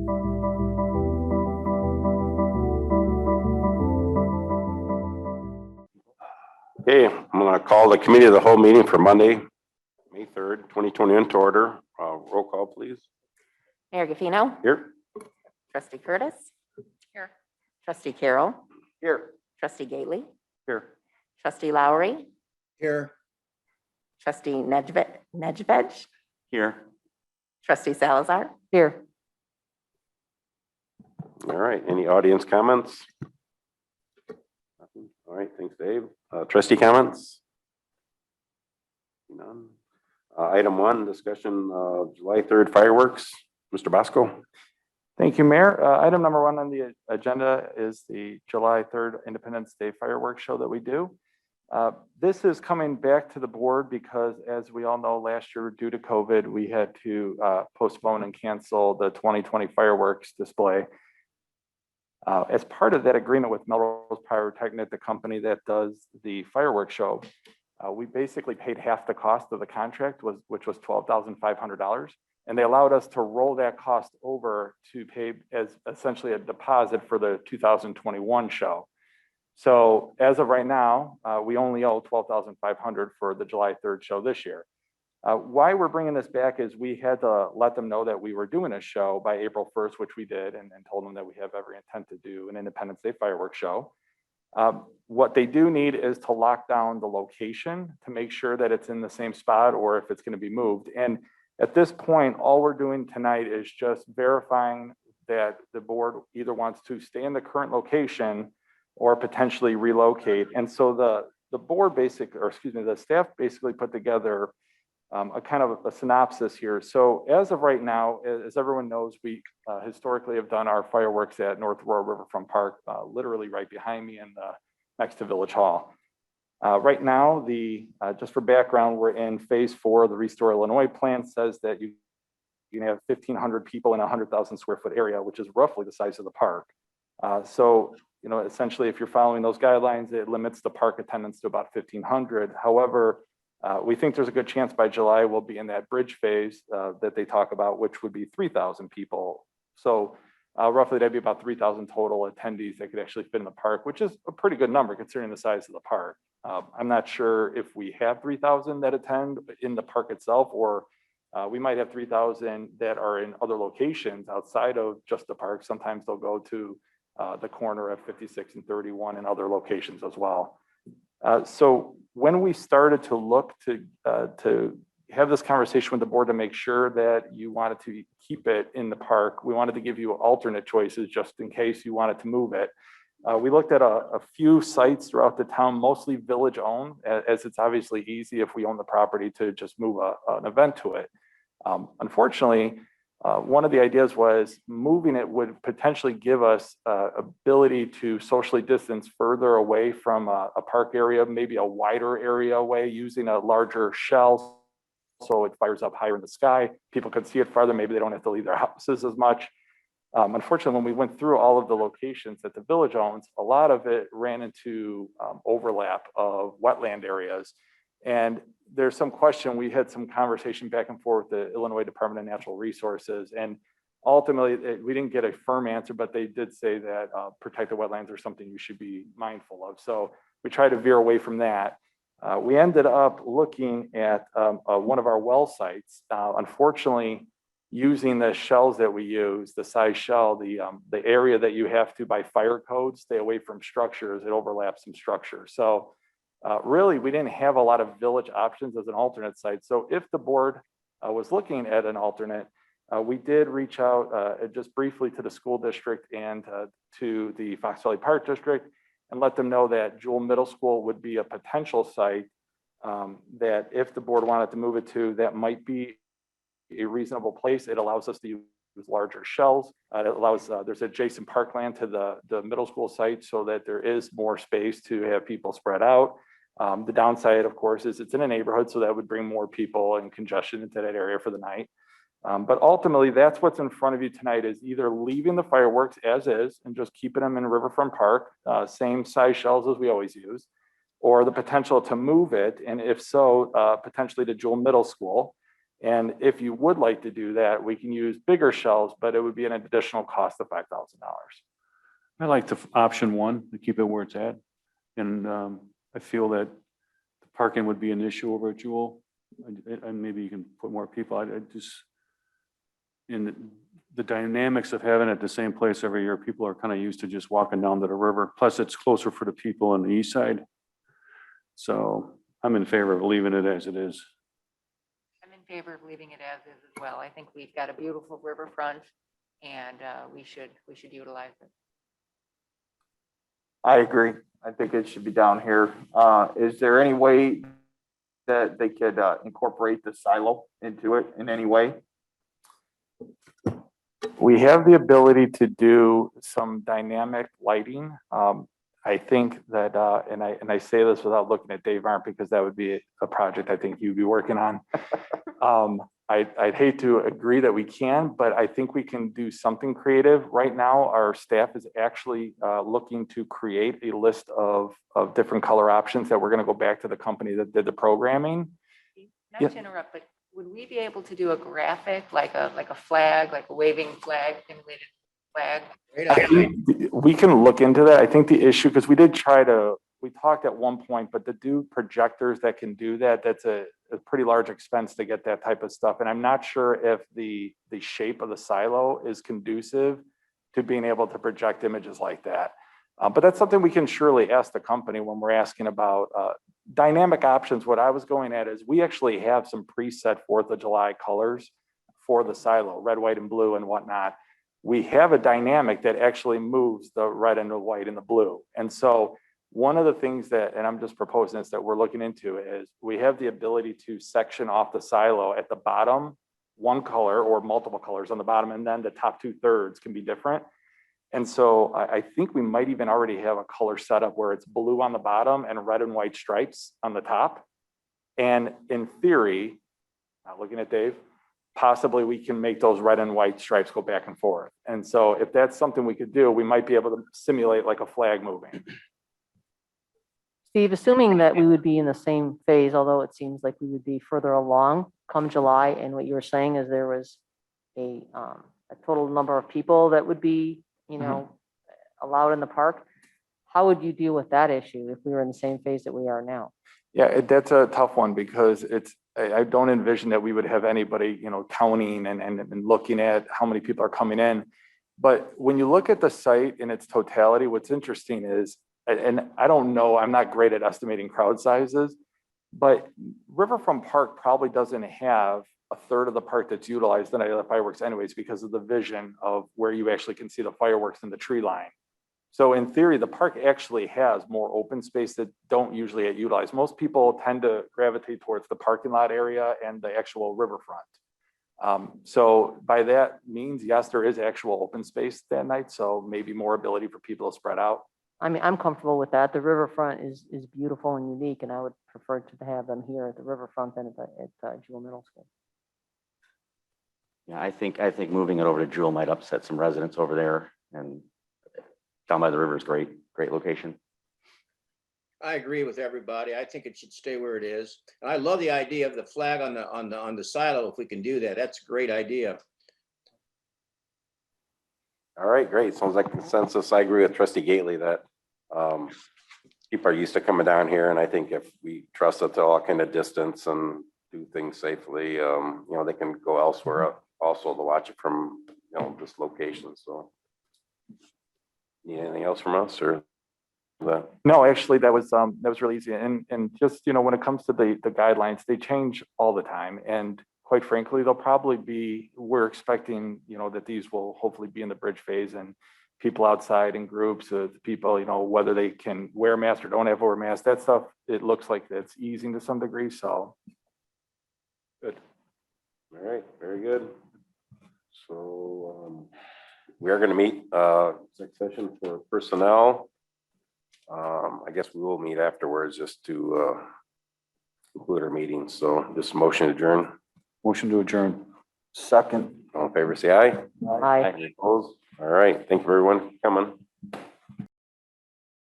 Okay, I'm going to call the committee of the whole meeting for Monday, May 3rd, 2021 to order. Roll call, please. Mayor Gaffino. Here. Trustee Curtis. Here. Trustee Carroll. Here. Trustee Gately. Here. Trustee Lowry. Here. Trustee Nedved. Here. Trustee Salazar. Here. All right, any audience comments? Nothing. All right, thanks, Dave. Trustee comments? None. Item 1, discussion of July 3rd fireworks. Mr. Bosco. Thank you, Mayor. Item number 1 on the agenda is the July 3rd Independence Day fireworks show that we do. This is coming back to the board because, as we all know, last year due to COVID, we had to postpone and cancel the 2020 fireworks display. As part of that agreement with Melrose Pyrotechnic, the company that does the fireworks show, we basically paid half the cost of the contract, which was $12,500. And they allowed us to roll that cost over to pay as essentially a deposit for the 2021 show. So as of right now, we only owe $12,500 for the July 3rd show this year. Why we're bringing this back is we had to let them know that we were doing a show by April 1st, which we did, and told them that we have every intent to do an Independence Day fireworks show. What they do need is to lock down the location to make sure that it's in the same spot or if it's going to be moved. And at this point, all we're doing tonight is just verifying that the board either wants to stay in the current location or potentially relocate. And so the board the staff basically put together a kind of a synopsis here. So as of right now, as everyone knows, we historically have done our fireworks at North Aurora Riverfront Park, literally right behind me and next to Village Hall. Right now, just for background, we're in phase 4. The Restore Illinois plan says that you can have 1,500 people in a 100,000 square foot area, which is roughly the size of the park. So, essentially, if you're following those guidelines, it limits the park attendance to about 1,500. However, we think there's a good chance by July we'll be in that bridge phase that they talk about, which would be 3,000 people. So roughly that'd be about 3,000 total attendees that could actually fit in the park, which is a pretty good number considering the size of the park. I'm not sure if we have 3,000 that attend in the park itself, or we might have 3,000 that are in other locations outside of just the park. Sometimes they'll go to the corner of 56 and 31 and other locations as well. So when we started to look to have this conversation with the board to make sure that you wanted to keep it in the park, we wanted to give you alternate choices just in case you wanted to move it. We looked at a few sites throughout the town, mostly village owned, as it's obviously easy if we own the property to just move an event to it. Unfortunately, one of the ideas was moving it would potentially give us ability to socially distance further away from a park area, maybe a wider area away, using a larger shell so it fires up higher in the sky. People could see it farther. Maybe they don't have to leave their houses as much. Unfortunately, when we went through all of the locations that the village owns, a lot of it ran into overlap of wetland areas. And there's some question, we had some conversation back and forth with the Illinois Department of Natural Resources, and ultimately we didn't get a firm answer, but they did say that protected wetlands are something you should be mindful of. So we tried to veer away from that. We ended up looking at one of our well sites. Unfortunately, using the shells that we use, the size shell, the area that you have to by fire code stay away from structures, it overlaps some structures. So really, we didn't have a lot of village options as an alternate site. So if the board was looking at an alternate, we did reach out just briefly to the school district and to the Fox Valley Park District and let them know that Jewel Middle School would be a potential site that if the board wanted to move it to, that might be a reasonable place. It allows us to use larger shells. It allows, there's adjacent parkland to the middle school site so that there is more space to have people spread out. The downside, of course, is it's in a neighborhood, so that would bring more people and congestion into that area for the night. But ultimately, that's what's in front of you tonight, is either leaving the fireworks as is and just keeping them in Riverfront Park, same size shells as we always use, or the potential to move it, and if so, potentially to Jewel Middle School. And if you would like to do that, we can use bigger shelves, but it would be an additional cost of $5,000. I like the option one, to keep it where it's at. And I feel that the parking would be an issue over at Jewel. And maybe you can put more people. I just, in the dynamics of having it the same place every year, people are kind of used to just walking down to the river. Plus, it's closer for the people on the east side. So I'm in favor of leaving it as it is. I'm in favor of leaving it as is as well. I think we've got a beautiful riverfront and we should utilize it. I agree. I think it should be down here. Is there any way that they could incorporate the silo into it in any way? We have the ability to do some dynamic lighting. I think that, and I say this without looking at Dave Arndt, because that would be a project I think you'd be working on. I'd hate to agree that we can, but I think we can do something creative. Right now, our staff is actually looking to create a list of different color options that we're going to go back to the company that did the programming. Not Yeah. to interrupt, but would we be able to do a graphic, like a flag, like a waving flag, simulated flag? We can look into that. I think the issue, because we talked at one point, but to do projectors that can do that, that's a pretty large expense to get that type of stuff. And I'm not sure if the shape of the silo is conducive to being able to project images like that. But that's something we can surely ask the company when we're asking about dynamic options. What I was going at is we actually have some preset 4th of July colors for the silo, red, white, and blue and whatnot. We have a dynamic that actually moves the red and the white and the blue. And so one of the things that, and I'm just proposing this, that we're looking into is we have the ability to section off the silo at the bottom, one color or multiple colors on the bottom, and then the top 2/3 can be different. And so I think we might even already have a color setup where it's blue on the bottom and red and white stripes on the top. And in theory, not looking at Dave, possibly we can make those red and white stripes go back and forth. And so if that's something we could do, we might be able to simulate like a flag moving. Steve, assuming that we would be in the same phase, although it seems like we would be further along come July, and what you were saying is there was a total number of people that would be, allowed in the park. How would you deal with that issue if we were in the same phase that we are now? Yeah, that's a tough one because I don't envision that we would have anybody, counting and looking at how many people are coming in. But when you look at the site in its totality, what's interesting is, and I don't know, I'm not great at estimating crowd sizes, but Riverfront Park probably doesn't have 1/3 of the park that's utilized in the fireworks anyways, because of the vision of where you actually can see the fireworks in the tree line. So in theory, the park actually has more open space that don't usually get utilized. Most people tend to gravitate towards the parking lot area and the actual riverfront. So by that means, yes, there is actual open space that night. So maybe more ability for people to spread out. I mean, I'm comfortable with that. The riverfront is beautiful and unique, and I would prefer to have them here at the riverfront than at Jewel Middle School. Yeah, I think moving it over to Jewel might upset some residents over there, and down by the river is great location. I agree with everybody. I think it should stay where it is. And I love the idea of the flag on the silo. If we can do that, that's a great idea. All right, great. Sounds like consensus. I agree with Trustee Gately that people are used to coming down here, and I think if we trust that they'll all kind of distance and do things safely, they can go elsewhere also to watch it from this location. So, need anything else from us or that? No, actually, that was really easy. And just, when it comes to the guidelines, they change all the time. And quite frankly, we're expecting, that these will hopefully be in the bridge phase, and people outside in groups of people, whether they can wear masks or don't have to wear masks, that stuff, it looks like it's easing to some degree. So good. All right, very good. So we are going to meet exec session for personnel. I guess we will meet afterwards just to conclude our meeting. So this motion adjourn. Motion to adjourn. Second. All in favor, say aye. Aye. Any opposed? All right, thank you everyone for coming.